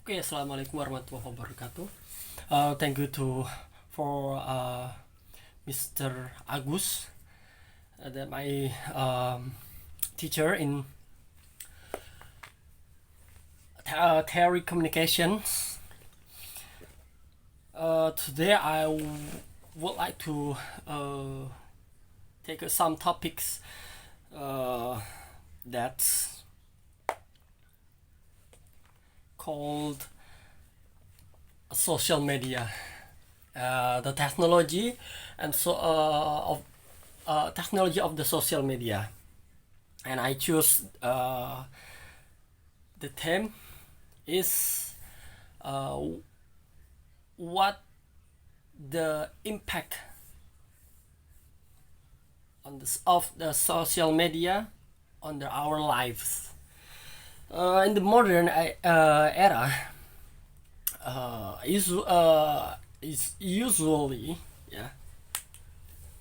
Oke, assalamualaikum warahmatullahi wabarakatuh. Thank you for Mr. Agus, that my teacher in theory communications. Today would like to take some topics that's called social media, the technology and technology of the social media. And I choose the theme is what the impact of the social media on our lives. In the modern era, is usually, yeah,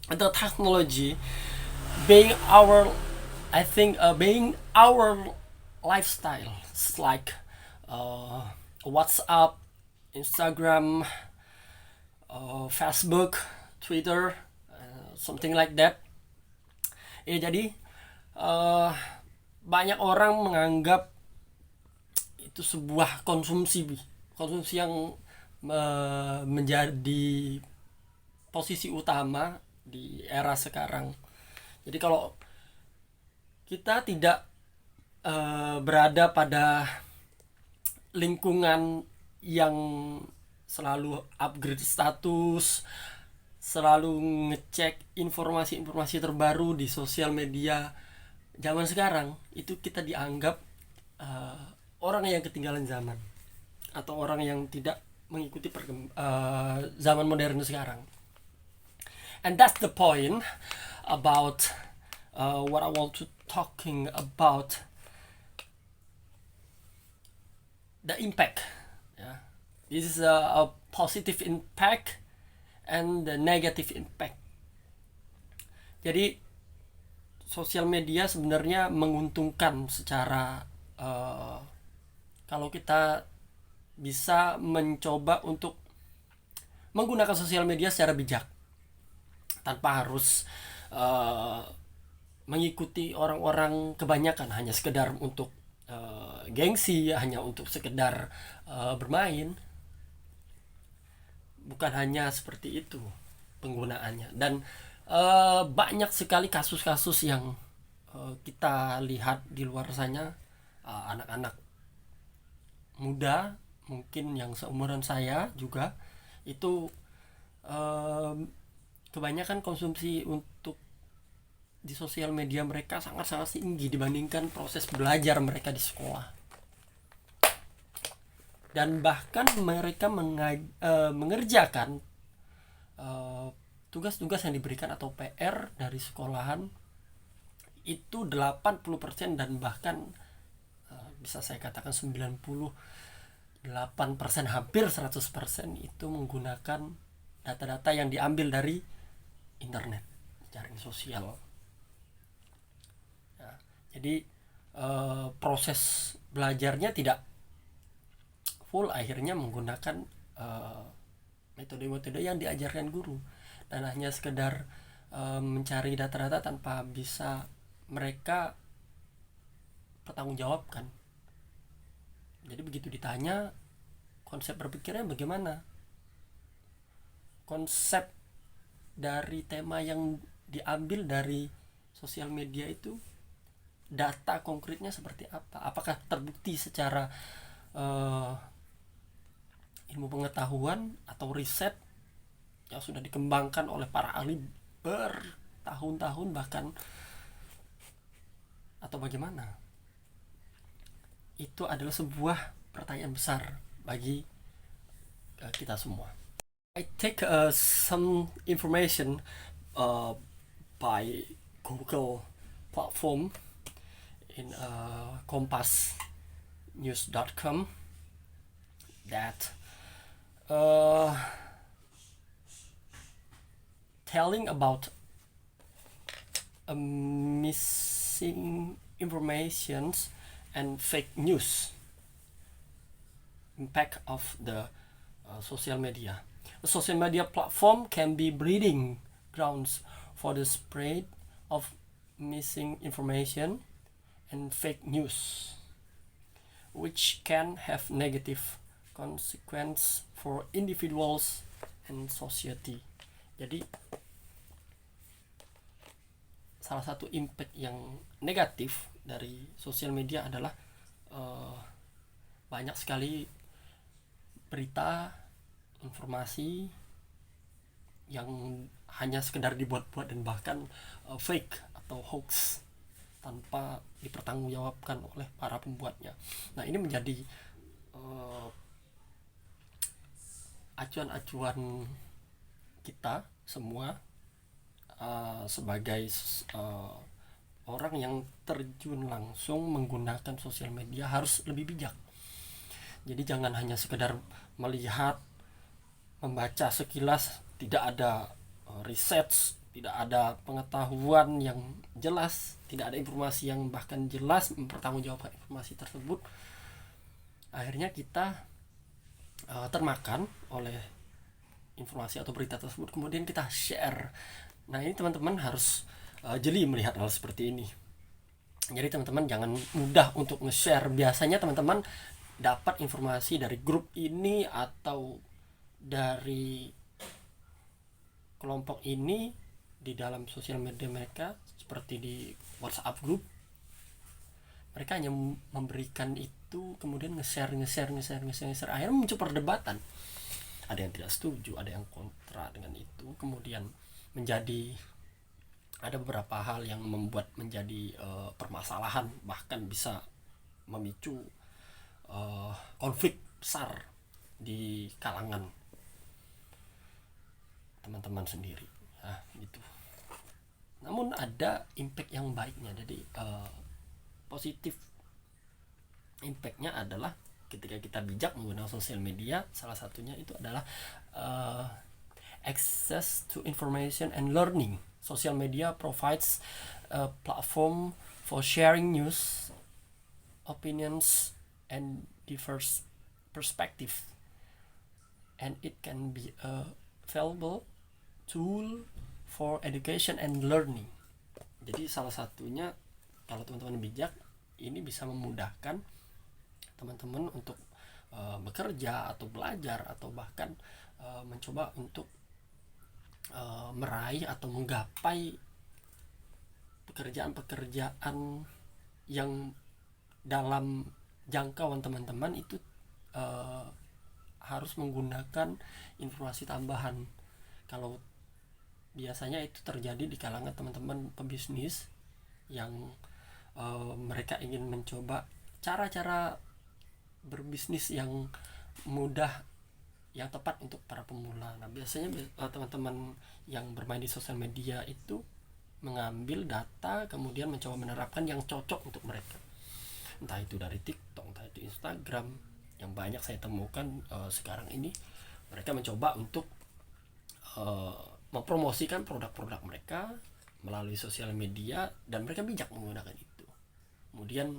the technology being our, I think, being our lifestyle. It's like WhatsApp, Instagram, Facebook, Twitter, something like that. Jadi banyak orang menganggap itu sebuah konsumsi yang menjadi posisi utama di era sekarang. Jadi kalau kita tidak berada pada lingkungan yang selalu upgrade status, selalu ngecek informasi-informasi terbaru di sosial media zaman sekarang, itu kita dianggap orang yang ketinggalan zaman atau orang yang tidak mengikuti zaman modern sekarang. And that's the point about what I want to talking about, the impact. Yeah. This is a positive impact and the negative impact. Jadi sosial media sebenarnya menguntungkan secara kalau kita bisa mencoba untuk menggunakan sosial media secara bijak tanpa harus mengikuti orang-orang kebanyakan hanya sekedar untuk gengsi, hanya untuk sekedar bermain. Bukan hanya seperti itu penggunaannya, dan banyak sekali kasus-kasus yang kita lihat di luar sana, anak-anak muda mungkin yang seumuran saya juga itu kebanyakan konsumsi untuk di sosial media mereka sangat-sangat tinggi dibandingkan proses belajar mereka di sekolah. Dan bahkan mereka mengerjakan tugas-tugas yang diberikan atau PR dari sekolahan itu 80% dan bahkan bisa saya katakan 98%, hampir 100% itu menggunakan data-data yang diambil dari internet, jaring sosial. Ya, jadi proses belajarnya tidak full, akhirnya menggunakan metode-metode yang diajarkan guru dan hanya sekedar mencari data-data tanpa bisa mereka pertanggungjawabkan. Jadi begitu ditanya konsep berpikirnya bagaimana, konsep dari tema yang diambil dari sosial media itu, data konkretnya seperti apa, apakah terbukti secara ilmu pengetahuan atau riset yang sudah dikembangkan oleh para ahli bertahun-tahun bahkan, atau bagaimana. Itu adalah sebuah pertanyaan besar bagi kita semua. I take some information by Google platform in compassnews.com that telling about missing informations and fake news. impact of the social media. A social media platform can be breeding grounds for the spread of missing information and fake news, which can have negative consequence for individuals and society. Jadi salah satu impact yang negatif dari sosial media adalah banyak sekali berita, informasi yang hanya sekedar dibuat-buat dan bahkan fake atau hoax tanpa dipertanggungjawabkan oleh para pembuatnya. Nah, ini menjadi acuan-acuan kita semua sebagai orang yang terjun langsung menggunakan sosial media harus lebih bijak. Jadi jangan hanya sekedar melihat, membaca sekilas, tidak ada research, tidak ada pengetahuan yang jelas, tidak ada informasi yang bahkan jelas mempertanggungjawabkan informasi tersebut. Akhirnya kita termakan oleh informasi atau berita tersebut, kemudian kita share. Nah, ini teman-teman harus jeli melihat hal seperti ini. Jadi teman-teman jangan mudah untuk nge-share. Biasanya teman-teman dapat informasi dari grup ini atau dari kelompok ini di dalam sosial media mereka, seperti di WhatsApp group. Mereka hanya memberikan itu, kemudian nge-share. Akhirnya muncul perdebatan. Ada yang tidak setuju, ada yang kontra dengan itu. Kemudian menjadi ada beberapa hal yang membuat menjadi permasalahan, bahkan bisa memicu konflik besar di kalangan teman-teman sendiri. Nah, gitu. Namun ada impact yang baiknya. Jadi positif impactnya adalah ketika kita bijak menggunakan sosial media, salah satunya itu adalah access to information and learning. Social media provides a platform for sharing news, opinions, and diverse perspective, and it can be a valuable tool for education and learning. Jadi salah satunya, kalau teman-teman bijak, ini bisa memudahkan teman-teman untuk bekerja atau belajar atau bahkan mencoba untuk meraih atau menggapai pekerjaan-pekerjaan yang dalam jangkauan teman-teman itu harus menggunakan informasi tambahan. Kalau biasanya itu terjadi di kalangan teman-teman pebisnis yang mereka ingin mencoba cara-cara berbisnis yang mudah, yang tepat untuk para pemula. Nah, biasanya teman-teman yang bermain di sosial media itu mengambil data kemudian mencoba menerapkan yang cocok untuk mereka. Entah itu dari TikTok, entah itu Instagram, yang banyak saya temukan sekarang ini, mereka mencoba untuk mempromosikan produk-produk mereka melalui sosial media dan mereka bijak menggunakan itu. Kemudian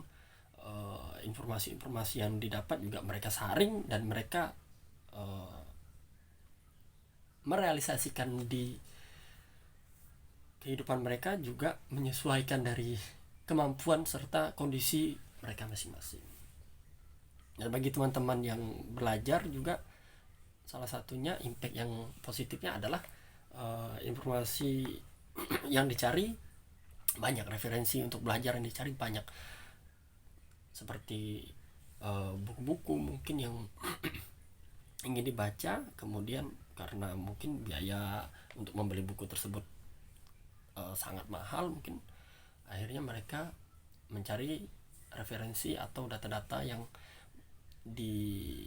informasi-informasi yang didapat juga mereka saring dan mereka merealisasikan di kehidupan mereka, juga menyesuaikan dari kemampuan serta kondisi mereka masing-masing. Dan bagi teman-teman yang belajar juga, salah satunya impact yang positifnya adalah informasi yang dicari banyak, referensi untuk belajar yang dicari banyak, seperti buku-buku mungkin yang ingin dibaca, kemudian karena mungkin biaya untuk membeli buku tersebut sangat mahal, mungkin akhirnya mereka mencari referensi atau data-data yang di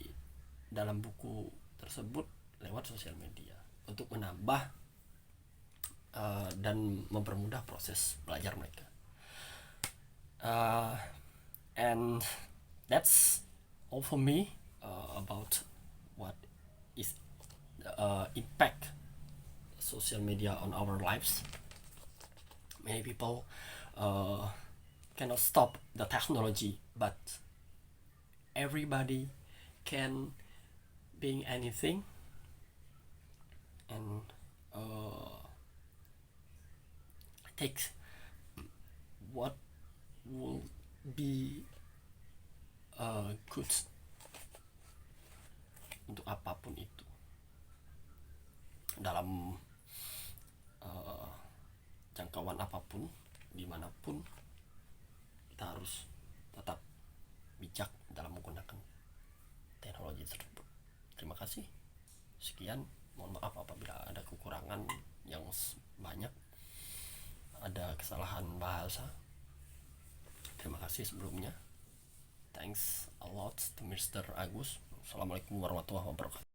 dalam buku tersebut lewat sosial media untuk menambah dan mempermudah proses belajar mereka. And that's all for me about what is impact social media on our lives. Many people cannot stop the technology, but everybody can being anything, and takes what will be good untuk apapun itu dalam jangkauan apapun, dimanapun kita harus tetap bijak dalam menggunakan teknologi tersebut. Terima kasih. Sekian, mohon maaf apabila ada kekurangan yang banyak, ada kesalahan bahasa. Terima kasih sebelumnya. Thanks a lot to Mr. Agus. Assalamualaikum warahmatullahi wabarakatuh.